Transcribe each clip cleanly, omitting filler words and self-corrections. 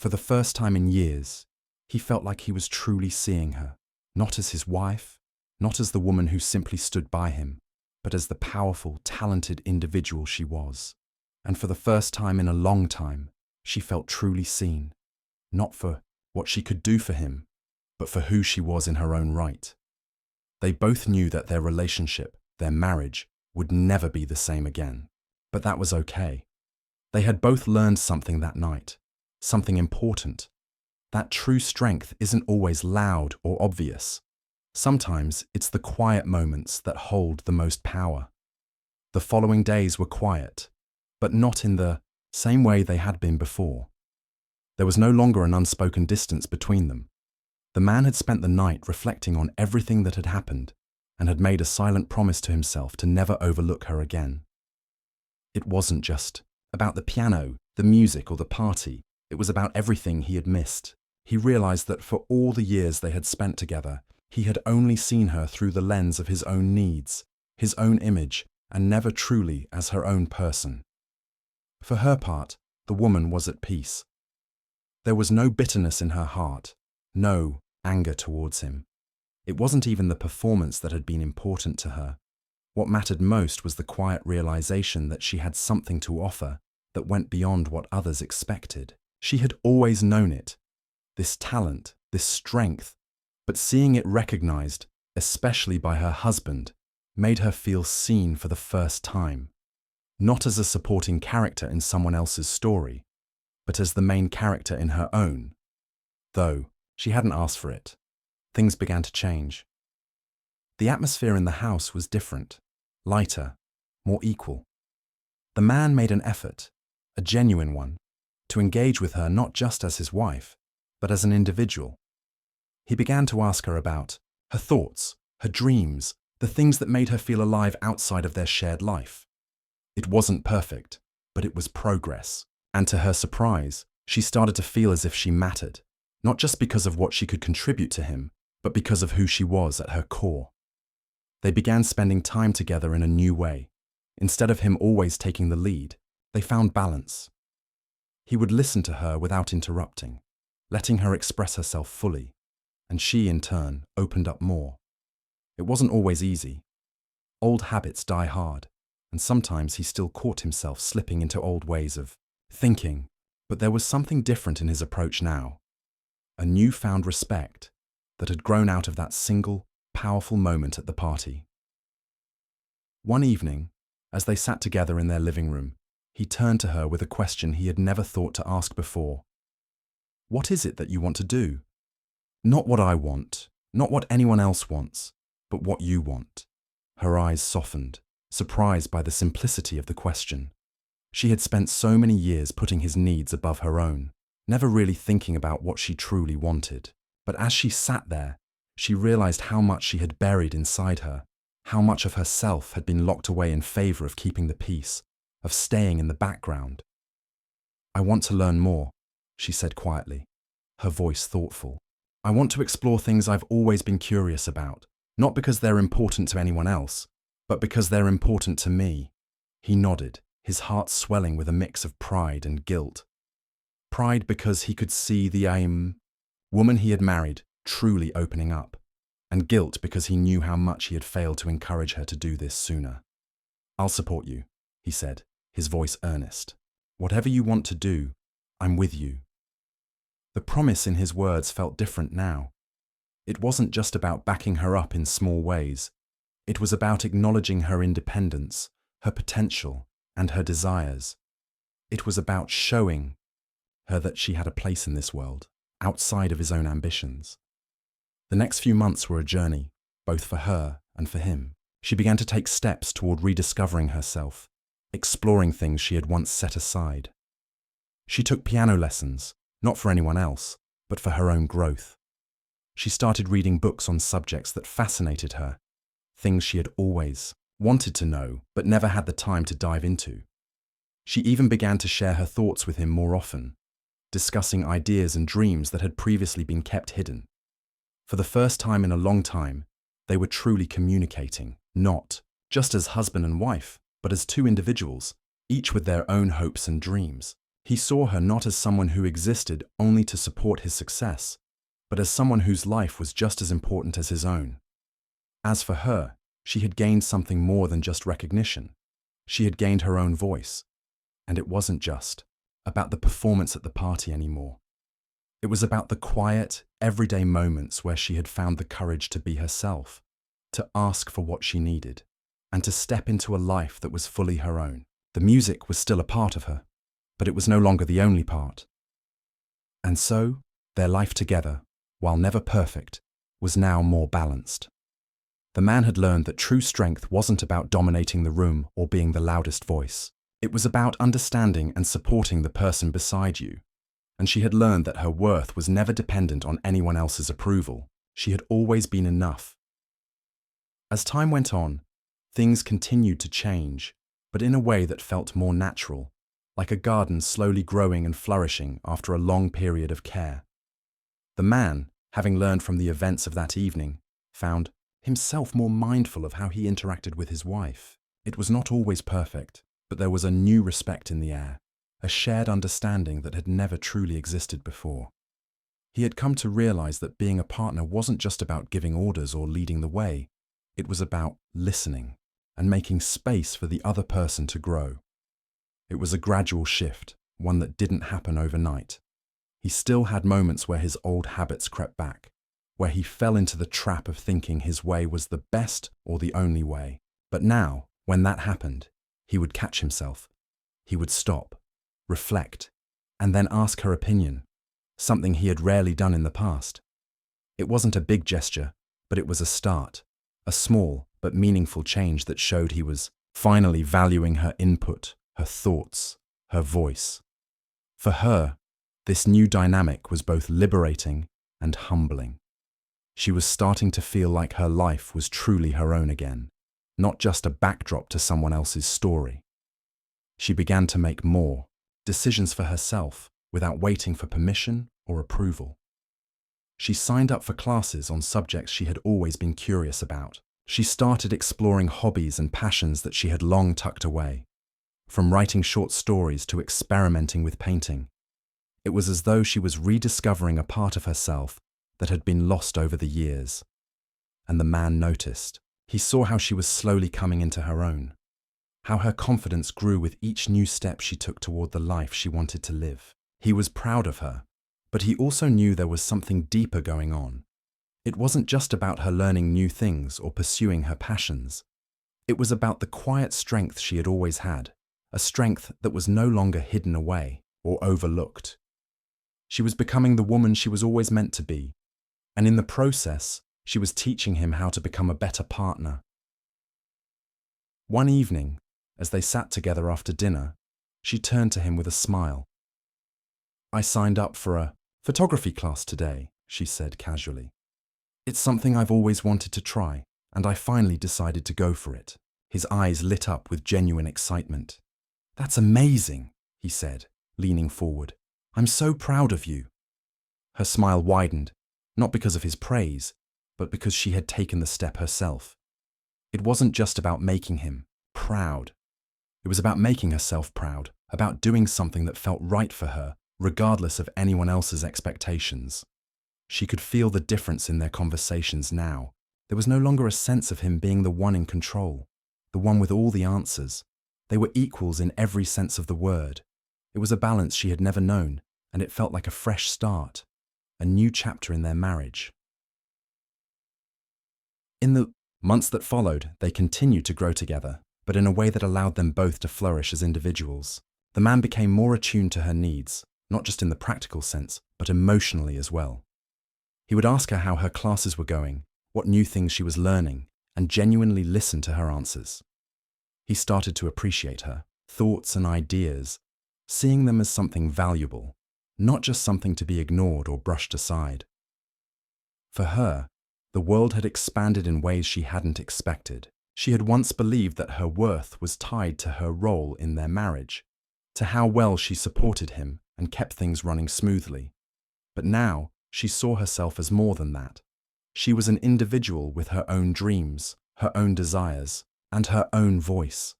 For the first time in years, he felt like he was truly seeing her, not as his wife, not as the woman who simply stood by him, but as the powerful, talented individual she was. And for the first time in a long time, she felt truly seen, not for what she could do for him, but for who she was in her own right. They both knew that their relationship, their marriage, would never be the same again. But that was okay. They had both learned something that night, something important. That true strength isn't always loud or obvious. Sometimes it's the quiet moments that hold the most power. The following days were quiet, but not in the same way they had been before. There was no longer an unspoken distance between them. The man had spent the night reflecting on everything that had happened and had made a silent promise to himself to never overlook her again. It wasn't just about the piano, the music, or the party. It was about everything he had missed. He realized that for all the years they had spent together, he had only seen her through the lens of his own needs, his own image, and never truly as her own person. For her part, the woman was at peace. There was no bitterness in her heart, no anger towards him. It wasn't even the performance that had been important to her. What mattered most was the quiet realization that she had something to offer that went beyond what others expected. She had always known it, this talent, this strength, but seeing it recognized, especially by her husband, made her feel seen for the first time. Not as a supporting character in someone else's story, but as the main character in her own. Though she hadn't asked for it, things began to change. The atmosphere in the house was different, lighter, more equal. The man made an effort, a genuine one, to engage with her not just as his wife, but as an individual. He began to ask her about her thoughts, her dreams, the things that made her feel alive outside of their shared life. It wasn't perfect, but it was progress. And to her surprise, she started to feel as if she mattered, not just because of what she could contribute to him, but because of who she was at her core. They began spending time together in a new way. Instead of him always taking the lead, they found balance. He would listen to her without interrupting, letting her express herself fully, and she, in turn, opened up more. It wasn't always easy. Old habits die hard, and sometimes he still caught himself slipping into old ways of thinking, but there was something different in his approach now, a newfound respect that had grown out of that single, powerful moment at the party. One evening, as they sat together in their living room, he turned to her with a question he had never thought to ask before. "What is it that you want to do? Not what I want, not what anyone else wants, but what you want." Her eyes softened, surprised by the simplicity of the question. She had spent so many years putting his needs above her own, never really thinking about what she truly wanted. But as she sat there, she realized how much she had buried inside her, how much of herself had been locked away in favor of keeping the peace, of staying in the background. "I want to learn more," she said quietly, her voice thoughtful. "I want to explore things I've always been curious about, not because they're important to anyone else, but because they're important to me." He nodded, his heart swelling with a mix of pride and guilt. Pride because he could see the woman he had married truly opening up, and guilt because he knew how much he had failed to encourage her to do this sooner. "I'll support you," he said, his voice earnest. "Whatever you want to do, I'm with you." The promise in his words felt different now. It wasn't just about backing her up in small ways. It was about acknowledging her independence, her potential, and her desires. It was about showing her that she had a place in this world, outside of his own ambitions. The next few months were a journey, both for her and for him. She began to take steps toward rediscovering herself, exploring things she had once set aside. She took piano lessons, not for anyone else, but for her own growth. She started reading books on subjects that fascinated her, things she had always wanted to know, but never had the time to dive into. She even began to share her thoughts with him more often, discussing ideas and dreams that had previously been kept hidden. For the first time in a long time, they were truly communicating, not just as husband and wife, but as two individuals, each with their own hopes and dreams. He saw her not as someone who existed only to support his success, but as someone whose life was just as important as his own. As for her, she had gained something more than just recognition. She had gained her own voice. And it wasn't just about the performance at the party anymore. It was about the quiet, everyday moments where she had found the courage to be herself, to ask for what she needed, and to step into a life that was fully her own. The music was still a part of her, but it was no longer the only part. And so, their life together, while never perfect, was now more balanced. The man had learned that true strength wasn't about dominating the room or being the loudest voice. It was about understanding and supporting the person beside you. And she had learned that her worth was never dependent on anyone else's approval. She had always been enough. As time went on, things continued to change, but in a way that felt more natural, like a garden slowly growing and flourishing after a long period of care. The man, having learned from the events of that evening, found himself more mindful of how he interacted with his wife. It was not always perfect, but there was a new respect in the air, a shared understanding that had never truly existed before. He had come to realize that being a partner wasn't just about giving orders or leading the way. It was about listening and making space for the other person to grow. It was a gradual shift, one that didn't happen overnight. He still had moments where his old habits crept back, where he fell into the trap of thinking his way was the best or the only way. But now, when that happened, he would catch himself. He would stop, reflect, and then ask her opinion, something he had rarely done in the past. It wasn't a big gesture, but it was a start, a small but meaningful change that showed he was finally valuing her input, her thoughts, her voice. For her, this new dynamic was both liberating and humbling. She was starting to feel like her life was truly her own again, not just a backdrop to someone else's story. She began to make more decisions for herself without waiting for permission or approval. She signed up for classes on subjects she had always been curious about. She started exploring hobbies and passions that she had long tucked away, from writing short stories to experimenting with painting. It was as though she was rediscovering a part of herself that had been lost over the years. And the man noticed. He saw how she was slowly coming into her own, how her confidence grew with each new step she took toward the life she wanted to live. He was proud of her, but he also knew there was something deeper going on. It wasn't just about her learning new things or pursuing her passions. It was about the quiet strength she had always had, a strength that was no longer hidden away or overlooked. She was becoming the woman she was always meant to be, and in the process, she was teaching him how to become a better partner. One evening, as they sat together after dinner, she turned to him with a smile. "I signed up for a photography class today," she said casually. "It's something I've always wanted to try, and I finally decided to go for it." His eyes lit up with genuine excitement. "That's amazing," he said, leaning forward. "I'm so proud of you." Her smile widened, not because of his praise, but because she had taken the step herself. It wasn't just about making him proud. It was about making herself proud, about doing something that felt right for her, regardless of anyone else's expectations. She could feel the difference in their conversations now. There was no longer a sense of him being the one in control, the one with all the answers. They were equals in every sense of the word. It was a balance she had never known, and it felt like a fresh start, a new chapter in their marriage. In the months that followed, they continued to grow together, but in a way that allowed them both to flourish as individuals. The man became more attuned to her needs, not just in the practical sense, but emotionally as well. He would ask her how her classes were going, what new things she was learning, and genuinely listen to her answers. He started to appreciate her thoughts and ideas, seeing them as something valuable, not just something to be ignored or brushed aside. For her, the world had expanded in ways she hadn't expected. She had once believed that her worth was tied to her role in their marriage, to how well she supported him and kept things running smoothly. But now, she saw herself as more than that. She was an individual with her own dreams, her own desires, and her own voice.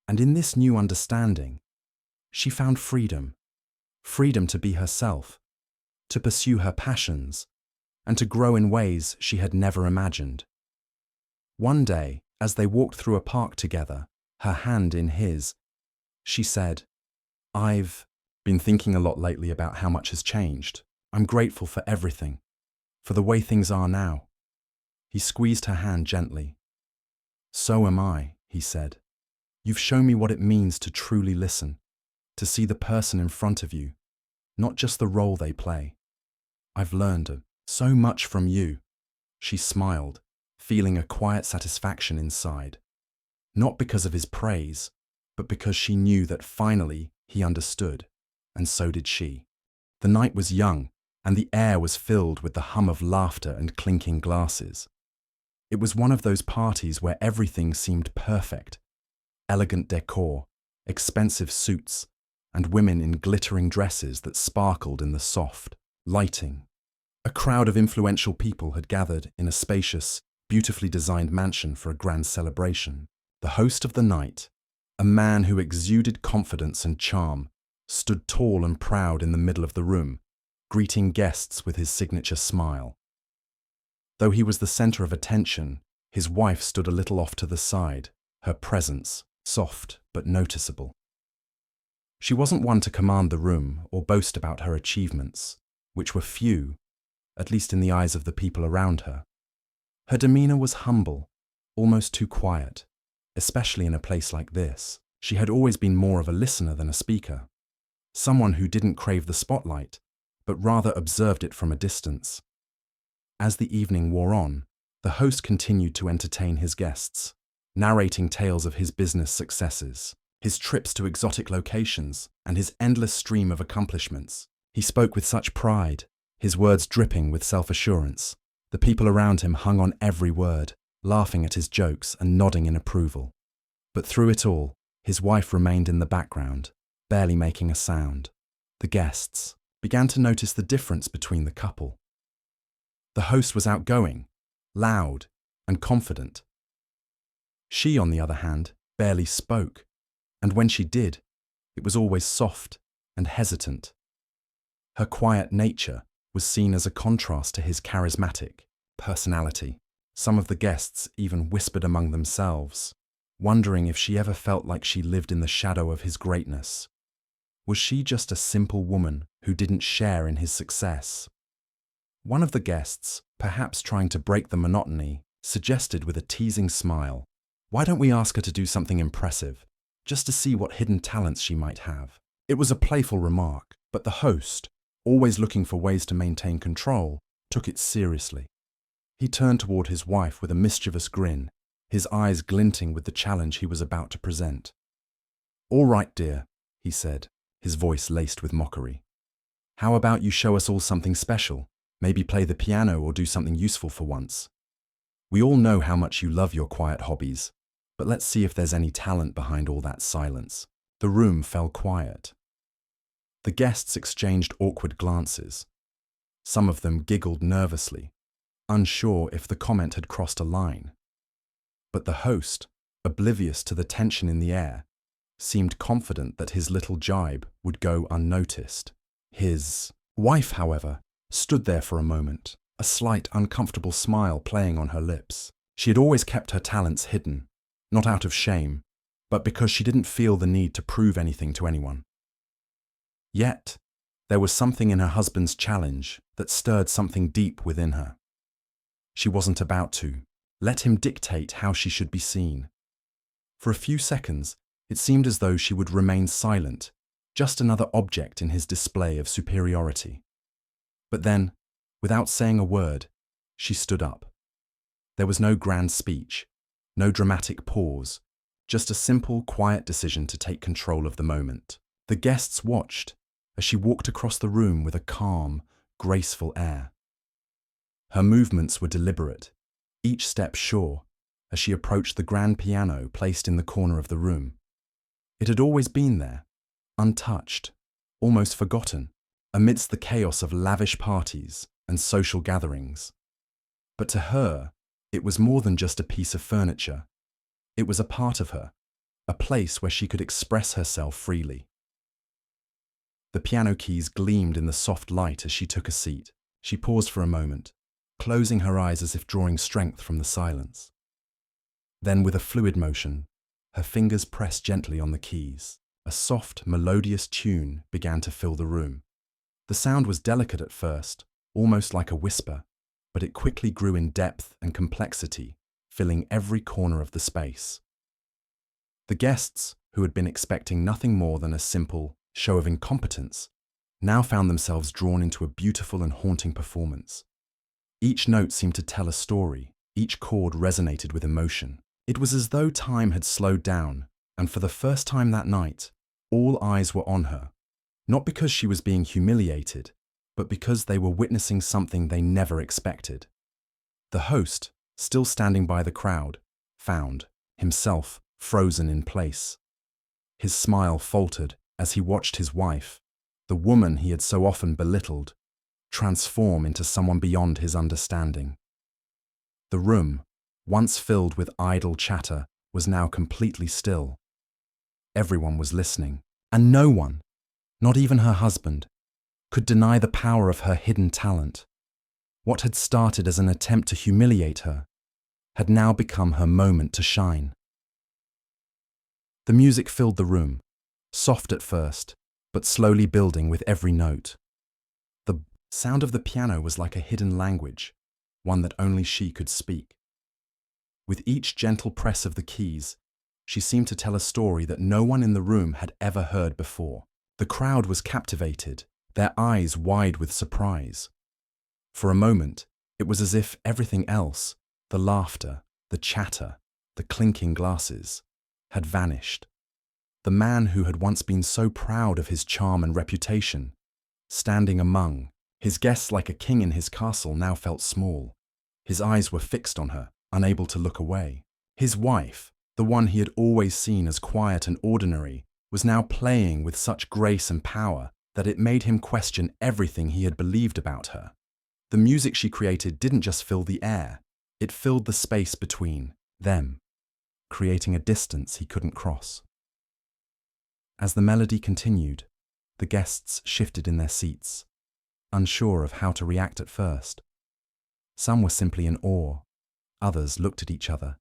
And in this new understanding, She found freedom. Freedom to be herself, to pursue her passions, and to grow in ways she had never imagined. One day, as they walked through a park together, her hand in his, she said, "I've been thinking a lot lately about how much has changed. I'm grateful for everything, for the way things are now." He squeezed her hand gently. "So am I," he said. "You've shown me what it means to truly listen, to see the person in front of you, not just the role they play. I've learned so much from you." She smiled, feeling a quiet satisfaction inside, not because of his praise, but because she knew that finally he understood, and so did she. The night was young, and the air was filled with the hum of laughter and clinking glasses. It was one of those parties where everything seemed perfect. Elegant decor, expensive suits, and women in glittering dresses that sparkled in the soft lighting. A crowd of influential people had gathered in a spacious, beautifully designed mansion for a grand celebration. The host of the night, a man who exuded confidence and charm, stood tall and proud in the middle of the room, greeting guests with his signature smile. Though he was the center of attention, his wife stood a little off to the side, her presence soft but noticeable. She wasn't one to command the room or boast about her achievements, which were few, at least in the eyes of the people around her. Her demeanor was humble, almost too quiet, especially in a place like this. She had always been more of a listener than a speaker, someone who didn't crave the spotlight, but rather observed it from a distance. As the evening wore on, the host continued to entertain his guests, narrating tales of his business successes, his trips to exotic locations, and his endless stream of accomplishments. He spoke with such pride, his words dripping with self-assurance. The people around him hung on every word, laughing at his jokes and nodding in approval. But through it all, his wife remained in the background, barely making a sound. The guests began to notice the difference between the couple. The host was outgoing, loud, and confident. She, on the other hand, barely spoke, and when she did, it was always soft and hesitant. Her quiet nature was seen as a contrast to his charismatic personality. Some of the guests even whispered among themselves, wondering if she ever felt like she lived in the shadow of his greatness. Was she just a simple woman who didn't share in his success? One of the guests, perhaps trying to break the monotony, suggested with a teasing smile, "Why don't we ask her to do something impressive, just to see what hidden talents she might have?" It was a playful remark, but the host, always looking for ways to maintain control, took it seriously. He turned toward his wife with a mischievous grin, his eyes glinting with the challenge he was about to present. "All right, dear," he said, his voice laced with mockery. "How about you show us all something special? Maybe play the piano or do something useful for once. We all know how much you love your quiet hobbies, but let's see if there's any talent behind all that silence." The room fell quiet. The guests exchanged awkward glances. Some of them giggled nervously, unsure if the comment had crossed a line. But the host, oblivious to the tension in the air, seemed confident that his little jibe would go unnoticed. His wife, however, stood there for a moment, a slight, uncomfortable smile playing on her lips. She had always kept her talents hidden, not out of shame, but because she didn't feel the need to prove anything to anyone. Yet, there was something in her husband's challenge that stirred something deep within her. She wasn't about to let him dictate how she should be seen. For a few seconds, it seemed as though she would remain silent, just another object in his display of superiority. But then, without saying a word, she stood up. There was no grand speech, no dramatic pause, just a simple, quiet decision to take control of the moment. The guests watched as she walked across the room with a calm, graceful air. Her movements were deliberate, each step sure, as she approached the grand piano placed in the corner of the room. It had always been there, untouched, almost forgotten, amidst the chaos of lavish parties and social gatherings. But to her, it was more than just a piece of furniture. It was a part of her, a place where she could express herself freely. The piano keys gleamed in the soft light as she took a seat. She paused for a moment, closing her eyes as if drawing strength from the silence. Then, with a fluid motion, her fingers pressed gently on the keys. A soft, melodious tune began to fill the room. The sound was delicate at first, almost like a whisper, but it quickly grew in depth and complexity, filling every corner of the space. The guests, who had been expecting nothing more than a simple show of incompetence, now found themselves drawn into a beautiful and haunting performance. Each note seemed to tell a story, each chord resonated with emotion. It was as though time had slowed down, and for the first time that night, all eyes were on her, not because she was being humiliated, but because they were witnessing something they never expected. The host, still standing by the crowd, found himself frozen in place. His smile faltered as he watched his wife, the woman he had so often belittled, transform into someone beyond his understanding. The room, once filled with idle chatter, was now completely still. Everyone was listening, and no one, not even her husband, could deny the power of her hidden talent. What had started as an attempt to humiliate her had now become her moment to shine. The music filled the room, soft at first, but slowly building with every note. The sound of the piano was like a hidden language, one that only she could speak. With each gentle press of the keys, she seemed to tell a story that no one in the room had ever heard before. The crowd was captivated, their eyes wide with surprise. For a moment, it was as if everything else, the laughter, the chatter, the clinking glasses, had vanished. The man who had once been so proud of his charm and reputation, standing among his guests like a king in his castle, now felt small. His eyes were fixed on her, unable to look away. His wife, the one he had always seen as quiet and ordinary, was now playing with such grace and power that it made him question everything he had believed about her. The music she created didn't just fill the air, it filled the space between them, creating a distance he couldn't cross. As the melody continued, the guests shifted in their seats, unsure of how to react at first. Some were simply in awe, others looked at each other,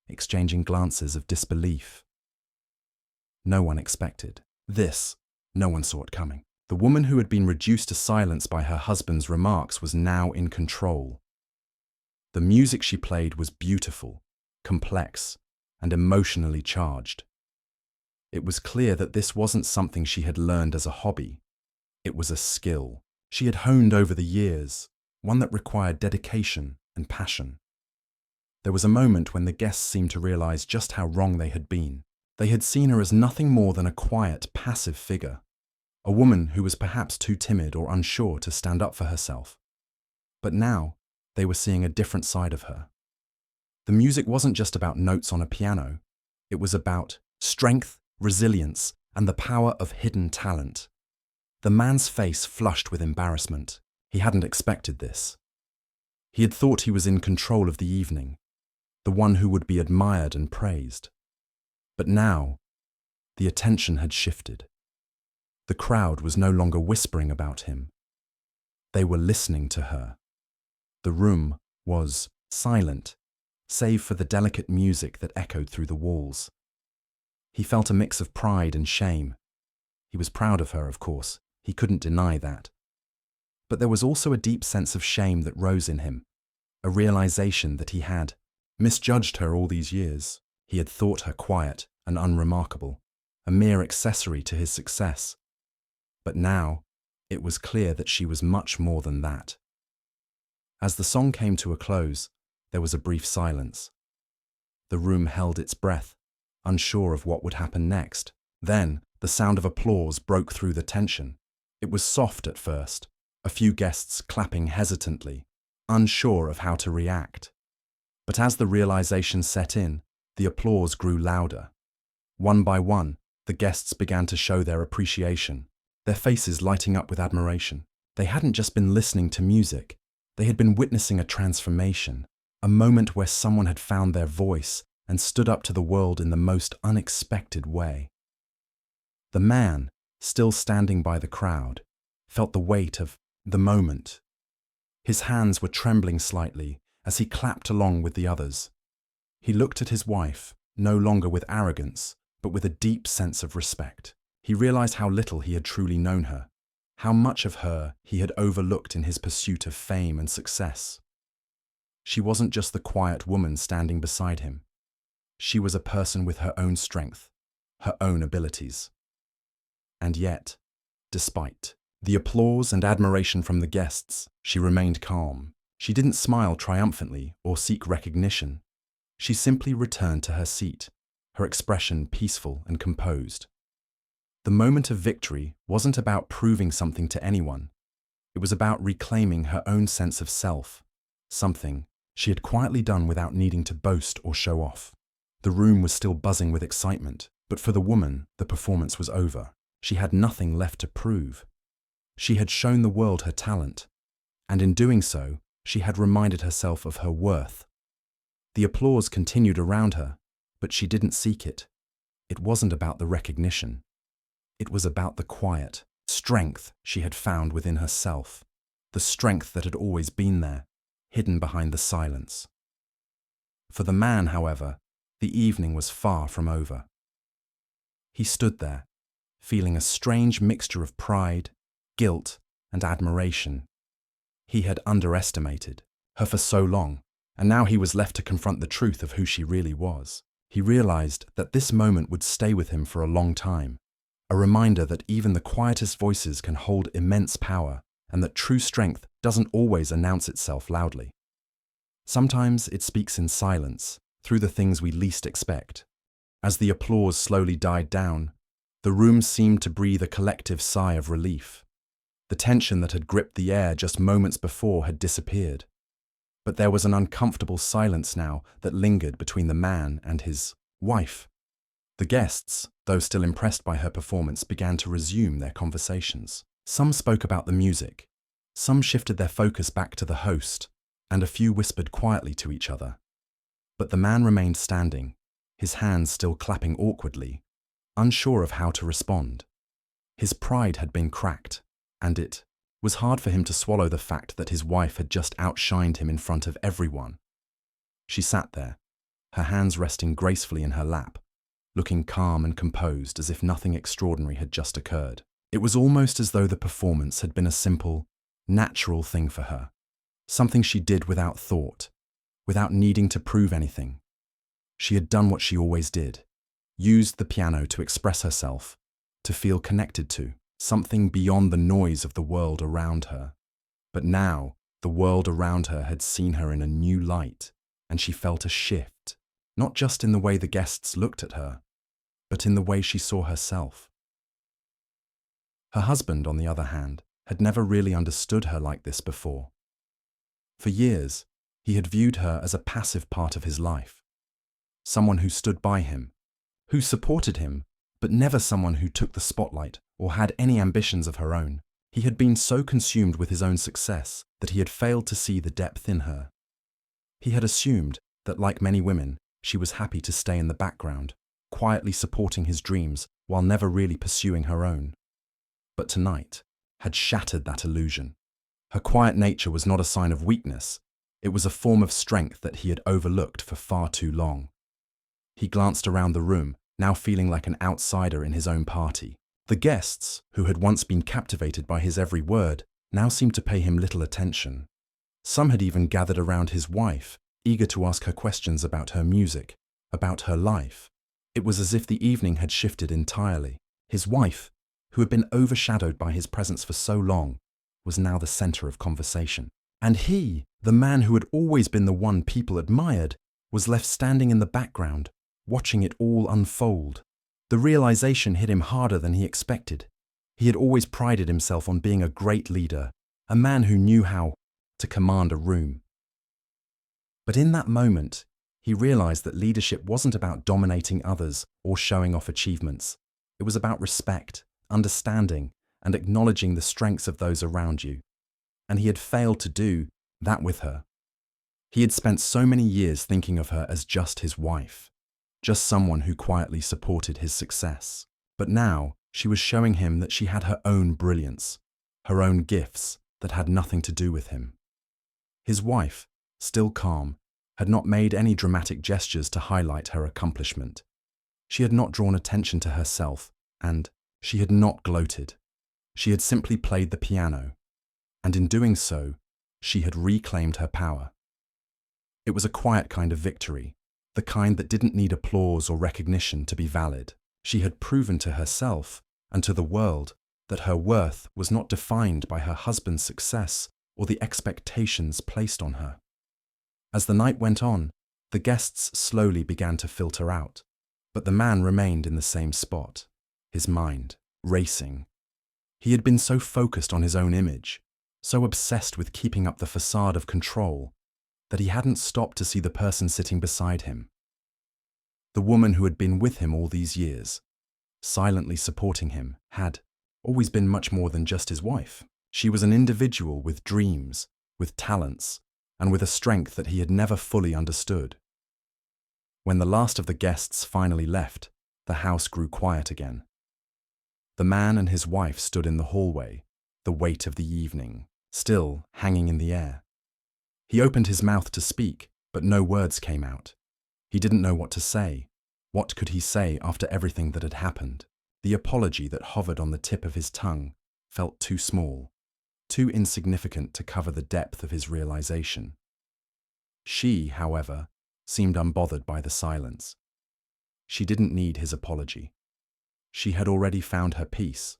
exchanging glances of disbelief. No one expected this. No one saw it coming. The woman who had been reduced to silence by her husband's remarks was now in control. The music she played was beautiful, complex, and emotionally charged. It was clear that this wasn't something she had learned as a hobby. It was a skill she had honed over the years, one that required dedication and passion. There was a moment when the guests seemed to realize just how wrong they had been. They had seen her as nothing more than a quiet, passive figure, a woman who was perhaps too timid or unsure to stand up for herself. But now, they were seeing a different side of her. The music wasn't just about notes on a piano. It was about strength, resilience, and the power of hidden talent. The man's face flushed with embarrassment. He hadn't expected this. He had thought he was in control of the evening, the one who would be admired and praised. But now, the attention had shifted. The crowd was no longer whispering about him. They were listening to her. The room was silent, save for the delicate music that echoed through the walls. He felt a mix of pride and shame. He was proud of her, of course. He couldn't deny that. But there was also a deep sense of shame that rose in him, a realization that he had misjudged her all these years. He had thought her quiet and unremarkable, a mere accessory to his success. But now, it was clear that she was much more than that. As the song came to a close, there was a brief silence. The room held its breath, unsure of what would happen next. Then, the sound of applause broke through the tension. It was soft at first, a few guests clapping hesitantly, unsure of how to react. But as the realization set in, the applause grew louder. One by one, the guests began to show their appreciation, their faces lighting up with admiration. They hadn't just been listening to music, they had been witnessing a transformation, a moment where someone had found their voice and stood up to the world in the most unexpected way. The man, still standing by the crowd, felt the weight of the moment. His hands were trembling slightly as he clapped along with the others. He looked at his wife, no longer with arrogance, but with a deep sense of respect. He realized how little he had truly known her, how much of her he had overlooked in his pursuit of fame and success. She wasn't just the quiet woman standing beside him. She was a person with her own strength, her own abilities. And yet, despite the applause and admiration from the guests, she remained calm. She didn't smile triumphantly or seek recognition. She simply returned to her seat, her expression peaceful and composed. The moment of victory wasn't about proving something to anyone. It was about reclaiming her own sense of self, something she had quietly done without needing to boast or show off. The room was still buzzing with excitement, but for the woman, the performance was over. She had nothing left to prove. She had shown the world her talent, and in doing so, she had reminded herself of her worth. The applause continued around her, but she didn't seek it. It wasn't about the recognition. It was about the quiet strength she had found within herself, the strength that had always been there, hidden behind the silence. For the man, however, the evening was far from over. He stood there, feeling a strange mixture of pride, guilt, and admiration. He had underestimated her for so long, and now he was left to confront the truth of who she really was. He realized that this moment would stay with him for a long time, a reminder that even the quietest voices can hold immense power, and that true strength doesn't always announce itself loudly. Sometimes it speaks in silence, through the things we least expect. As the applause slowly died down, the room seemed to breathe a collective sigh of relief. The tension that had gripped the air just moments before had disappeared. But there was an uncomfortable silence now that lingered between the man and his wife. The guests, though still impressed by her performance, began to resume their conversations. Some spoke about the music, some shifted their focus back to the host, and a few whispered quietly to each other. But the man remained standing, his hands still clapping awkwardly, unsure of how to respond. His pride had been cracked, and it was hard for him to swallow the fact that his wife had just outshined him in front of everyone. She sat there, her hands resting gracefully in her lap, looking calm and composed as if nothing extraordinary had just occurred. It was almost as though the performance had been a simple, natural thing for her, something she did without thought, without needing to prove anything. She had done what she always did, used the piano to express herself, to feel connected to something beyond the noise of the world around her. But now, the world around her had seen her in a new light, and she felt a shift, not just in the way the guests looked at her, but in the way she saw herself. Her husband, on the other hand, had never really understood her like this before. For years, he had viewed her as a passive part of his life, someone who stood by him, who supported him, but never someone who took the spotlight or had any ambitions of her own. He had been so consumed with his own success that he had failed to see the depth in her. He had assumed that, like many women, she was happy to stay in the background, quietly supporting his dreams while never really pursuing her own. But tonight had shattered that illusion. Her quiet nature was not a sign of weakness. It was a form of strength that he had overlooked for far too long. He glanced around the room, now feeling like an outsider in his own party. The guests, who had once been captivated by his every word, now seemed to pay him little attention. Some had even gathered around his wife, eager to ask her questions about her music, about her life. It was as if the evening had shifted entirely. His wife, who had been overshadowed by his presence for so long, was now the center of conversation. And he, the man who had always been the one people admired, was left standing in the background, watching it all unfold. The realization hit him harder than he expected. He had always prided himself on being a great leader, a man who knew how to command a room. But in that moment, he realized that leadership wasn't about dominating others or showing off achievements. It was about respect, understanding, and acknowledging the strengths of those around you. And he had failed to do that with her. He had spent so many years thinking of her as just his wife, just someone who quietly supported his success. But now, She was showing him that she had her own brilliance, her own gifts that had nothing to do with him. His wife, still calm, had not made any dramatic gestures to highlight her accomplishment. She had not drawn attention to herself, and she had not gloated. She had simply played the piano, and in doing so, she had reclaimed her power. It was a quiet kind of victory, the kind that didn't need applause or recognition to be valid. She had proven to herself and to the world that her worth was not defined by her husband's success or the expectations placed on her. As the night went on, the guests slowly began to filter out, but the man remained in the same spot, his mind racing. He had been so focused on his own image, so obsessed with keeping up the facade of control, that he hadn't stopped to see the person sitting beside him. The woman who had been with him all these years, silently supporting him, had always been much more than just his wife. She was an individual with dreams, with talents, and with a strength that he had never fully understood. When the last of the guests finally left, the house grew quiet again. The man and his wife stood in the hallway, the weight of the evening still hanging in the air. He opened his mouth to speak, but no words came out. He didn't know what to say. What could he say after everything that had happened? The apology that hovered on the tip of his tongue felt too small, too insignificant to cover the depth of his realization. She, however, seemed unbothered by the silence. She didn't need his apology. She had already found her peace,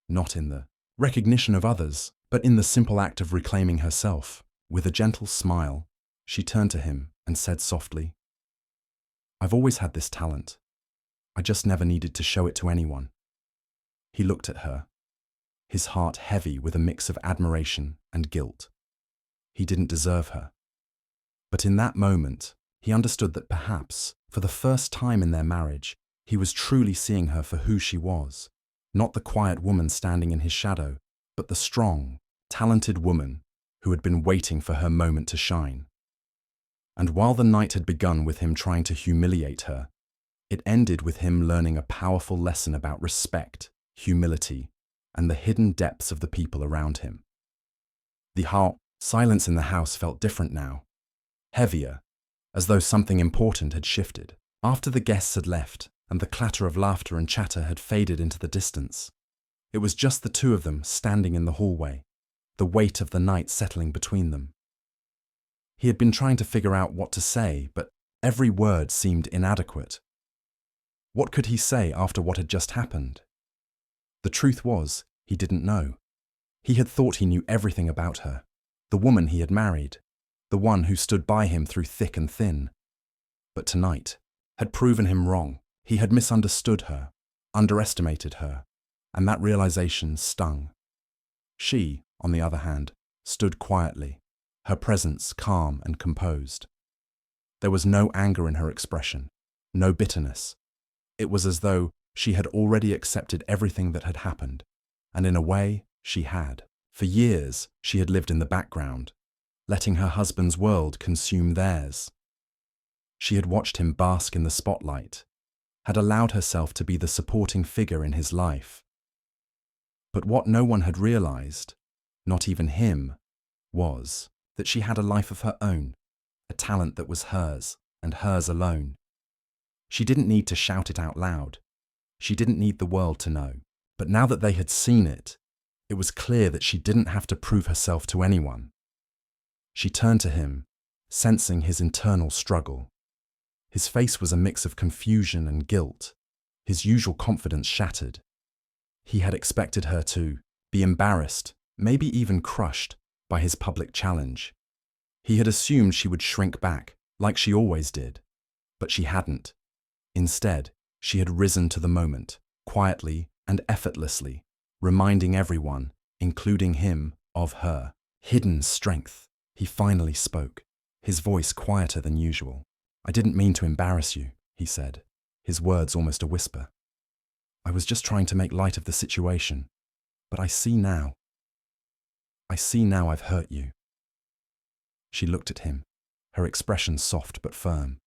not in the recognition of others, but in the simple act of reclaiming herself. With a gentle smile, she turned to him and said softly, "I've always had this talent. I just never needed to show it to anyone." He looked at her, his heart heavy with a mix of admiration and guilt. He didn't deserve her. But in that moment, he understood that perhaps, for the first time in their marriage, he was truly seeing her for who she was, not the quiet woman standing in his shadow, but the strong, talented woman who had been waiting for her moment to shine. And while the night had begun with him trying to humiliate her, it ended with him learning a powerful lesson about respect, humility, and the hidden depths of the people around him. The silence in the house felt different now, heavier, as though something important had shifted. After the guests had left, and the clatter of laughter and chatter had faded into the distance, it was just the two of them standing in the hallway, the weight of the night settling between them. He had been trying to figure out what to say, but every word seemed inadequate. What could he say after what had just happened? The truth was, he didn't know. He had thought he knew everything about her, the woman he had married, the one who stood by him through thick and thin. But tonight had proven him wrong. He had misunderstood her, underestimated her, and that realization stung. She, on the other hand, stood quietly, her presence calm and composed. There was no anger in her expression, no bitterness. It was as though she had already accepted everything that had happened, and in a way, she had. For years, she had lived in the background, letting her husband's world consume theirs. She had watched him bask in the spotlight, had allowed herself to be the supporting figure in his life. But what no one had realized, not even him, was that she had a life of her own, a talent that was hers and hers alone. She didn't need to shout it out loud. She didn't need the world to know. But now that they had seen it, it was clear that she didn't have to prove herself to anyone. She turned to him, sensing his internal struggle. His face was a mix of confusion and guilt, his usual confidence shattered. He had expected her to be embarrassed, maybe even crushed, by his public challenge. He had assumed she would shrink back, like she always did. But she hadn't. Instead, she had risen to the moment, quietly and effortlessly, reminding everyone, including him, of her hidden strength. He finally spoke, his voice quieter than usual. "I didn't mean to embarrass you," he said, his words almost a whisper. "I was just trying to make light of the situation. But I see now I've hurt you." She looked at him, her expression soft but firm.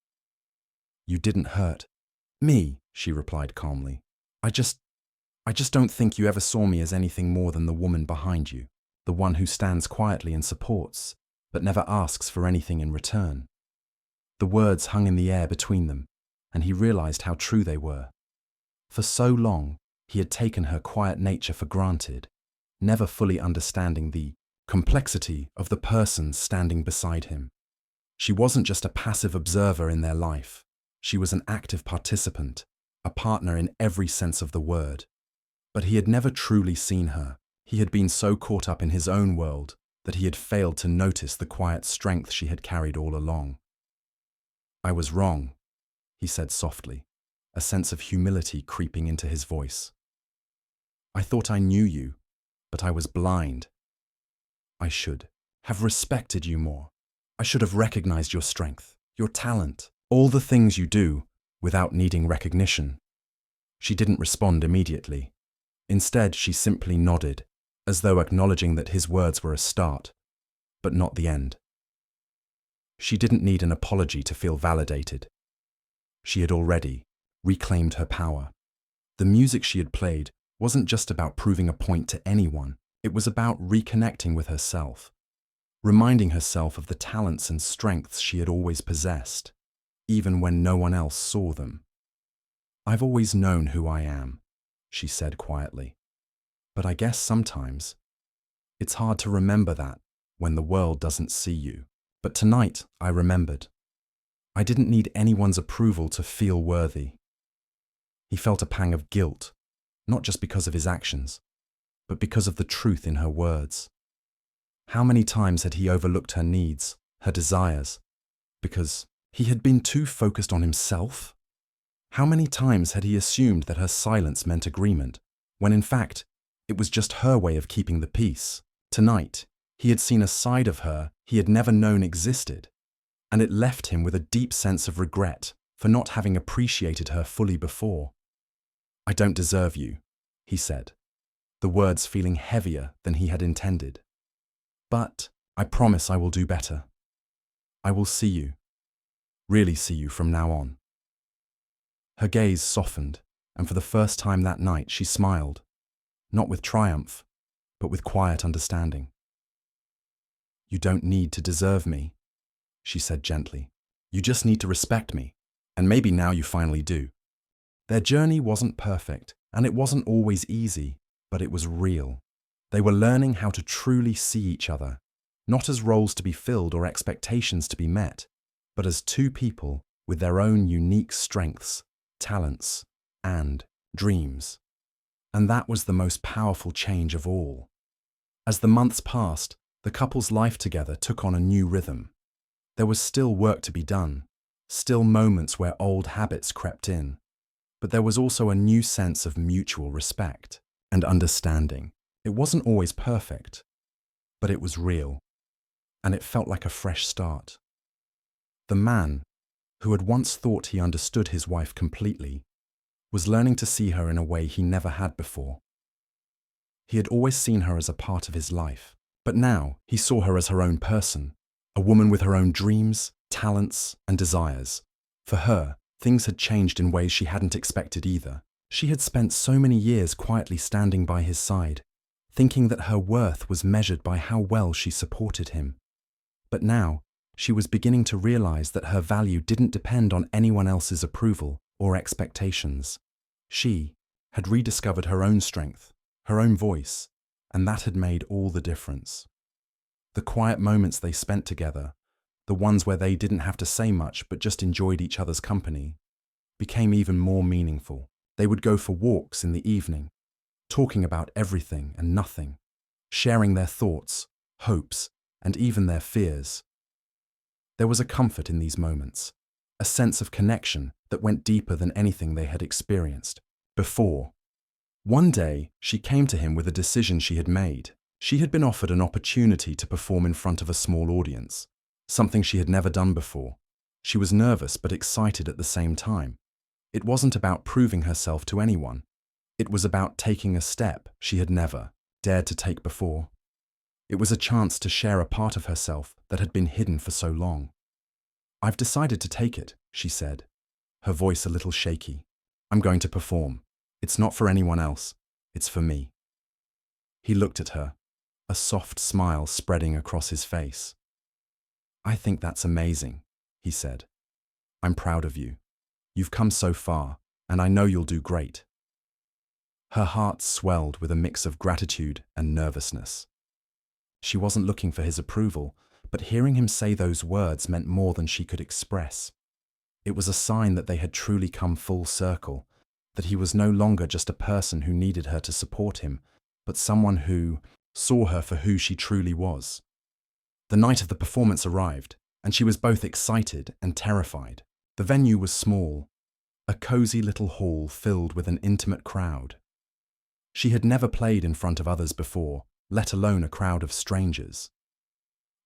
"You didn't hurt me," she replied calmly. I just I just don't think you ever saw me as anything more than the woman behind you, the one who stands quietly and supports, but never asks for anything in return." The words hung in the air between them, and he realized how true they were. For so long, he had taken her quiet nature for granted, never fully understanding the complexity of the person standing beside him. She wasn't just a passive observer in their life. She was an active participant, a partner in every sense of the word. But he had never truly seen her. He had been so caught up in his own world that he had failed to notice the quiet strength she had carried all along. "I was wrong," he said softly, a sense of humility creeping into his voice. "I thought I knew you, but I was blind. I should have respected you more. I should have recognized your strength, your talent, all the things you do without needing recognition." She didn't respond immediately. Instead, she simply nodded, as though acknowledging that his words were a start, but not the end. She didn't need an apology to feel validated. She had already reclaimed her power. The music she had played wasn't just about proving a point to anyone. It was about reconnecting with herself, reminding herself of the talents and strengths she had always possessed, even when no one else saw them. "I've always known who I am," she said quietly. "But I guess sometimes it's hard to remember that when the world doesn't see you. But tonight I remembered. I didn't need anyone's approval to feel worthy." He felt a pang of guilt, not just because of his actions, but because of the truth in her words. How many times had he overlooked her needs, her desires, because he had been too focused on himself? How many times had he assumed that her silence meant agreement, when in fact, it was just her way of keeping the peace? Tonight, he had seen a side of her he had never known existed, and it left him with a deep sense of regret for not having appreciated her fully before. "I don't deserve you," he said, the words feeling heavier than he had intended. "But I promise I will do better. I will see you, really see you from now on." Her gaze softened, and for the first time that night she smiled, not with triumph, but with quiet understanding. "You don't need to deserve me," she said gently. "You just need to respect me, and maybe now you finally do." Their journey wasn't perfect, and it wasn't always easy, but it was real. They were learning how to truly see each other, not as roles to be filled or expectations to be met, but as two people with their own unique strengths, talents, and dreams. And that was the most powerful change of all. As the months passed, the couple's life together took on a new rhythm. There was still work to be done, still moments where old habits crept in, but there was also a new sense of mutual respect and understanding. It wasn't always perfect, but it was real, and it felt like a fresh start. The man, who had once thought he understood his wife completely, was learning to see her in a way he never had before. He had always seen her as a part of his life, but now he saw her as her own person, a woman with her own dreams, talents, and desires. For her, things had changed in ways she hadn't expected either. She had spent so many years quietly standing by his side, thinking that her worth was measured by how well she supported him. But now, she was beginning to realize that her value didn't depend on anyone else's approval or expectations. She had rediscovered her own strength, her own voice, and that had made all the difference. The quiet moments they spent together, the ones where they didn't have to say much but just enjoyed each other's company, became even more meaningful. They would go for walks in the evening, talking about everything and nothing, sharing their thoughts, hopes, and even their fears. There was a comfort in these moments, a sense of connection that went deeper than anything they had experienced before. One day, she came to him with a decision she had made. She had been offered an opportunity to perform in front of a small audience, something she had never done before. She was nervous but excited at the same time. It wasn't about proving herself to anyone. It was about taking a step she had never dared to take before. It was a chance to share a part of herself that had been hidden for so long. "I've decided to take it," she said, her voice a little shaky. "I'm going to perform. It's not for anyone else. It's for me. He looked at her, a soft smile spreading across his face. I think that's amazing, he said. I'm proud of you. You've come so far, and I know you'll do great. Her heart swelled with a mix of gratitude and nervousness. She wasn't looking for his approval, but hearing him say those words meant more than she could express. It was a sign that they had truly come full circle, that he was no longer just a person who needed her to support him, but someone who saw her for who she truly was. The night of the performance arrived, and she was both excited and terrified. The venue was small, a cozy little hall filled with an intimate crowd. She had never played in front of others before, let alone a crowd of strangers.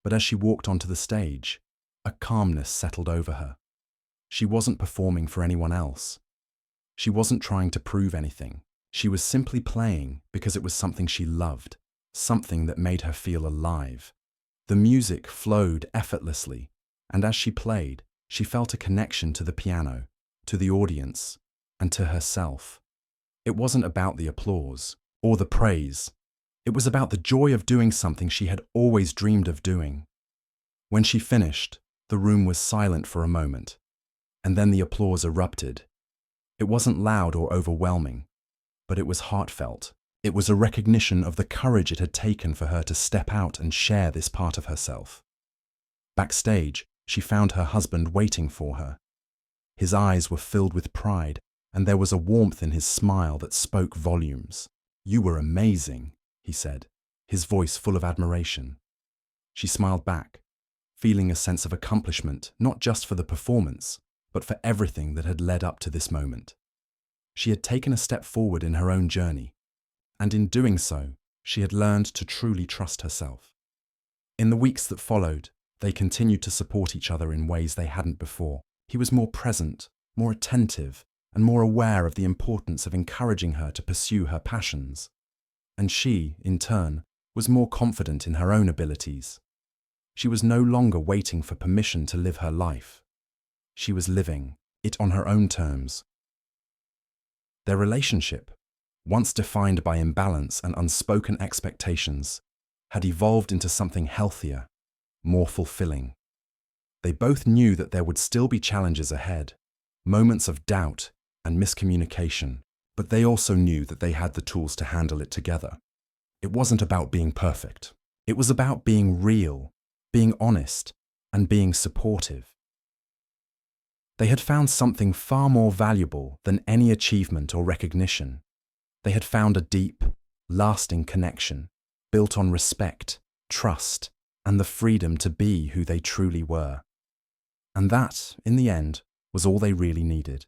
But as she walked onto the stage, a calmness settled over her. She wasn't performing for anyone else. She wasn't trying to prove anything. She was simply playing because it was something she loved, something that made her feel alive. The music flowed effortlessly, and as she played, she felt a connection to the piano, to the audience, and to herself. It wasn't about the applause or the praise. It was about the joy of doing something she had always dreamed of doing. When she finished, the room was silent for a moment, and then the applause erupted. It wasn't loud or overwhelming, but it was heartfelt. It was a recognition of the courage it had taken for her to step out and share this part of herself. Backstage, she found her husband waiting for her. His eyes were filled with pride, and there was a warmth in his smile that spoke volumes. "You were amazing," he said, his voice full of admiration. She smiled back, feeling a sense of accomplishment, not just for the performance, but for everything that had led up to this moment. She had taken a step forward in her own journey, and in doing so, she had learned to truly trust herself. In the weeks that followed, they continued to support each other in ways they hadn't before. He was more present, more attentive, and more aware of the importance of encouraging her to pursue her passions. And she, in turn, was more confident in her own abilities. She was no longer waiting for permission to live her life. She was living it on her own terms. Their relationship, once defined by imbalance and unspoken expectations, had evolved into something healthier, more fulfilling. They both knew that there would still be challenges ahead, moments of doubt and miscommunication, but they also knew that they had the tools to handle it together. It wasn't about being perfect. It was about being real, being honest, and being supportive. They had found something far more valuable than any achievement or recognition. They had found a deep, lasting connection, built on respect, trust, and the freedom to be who they truly were. And that, in the end, was all they really needed.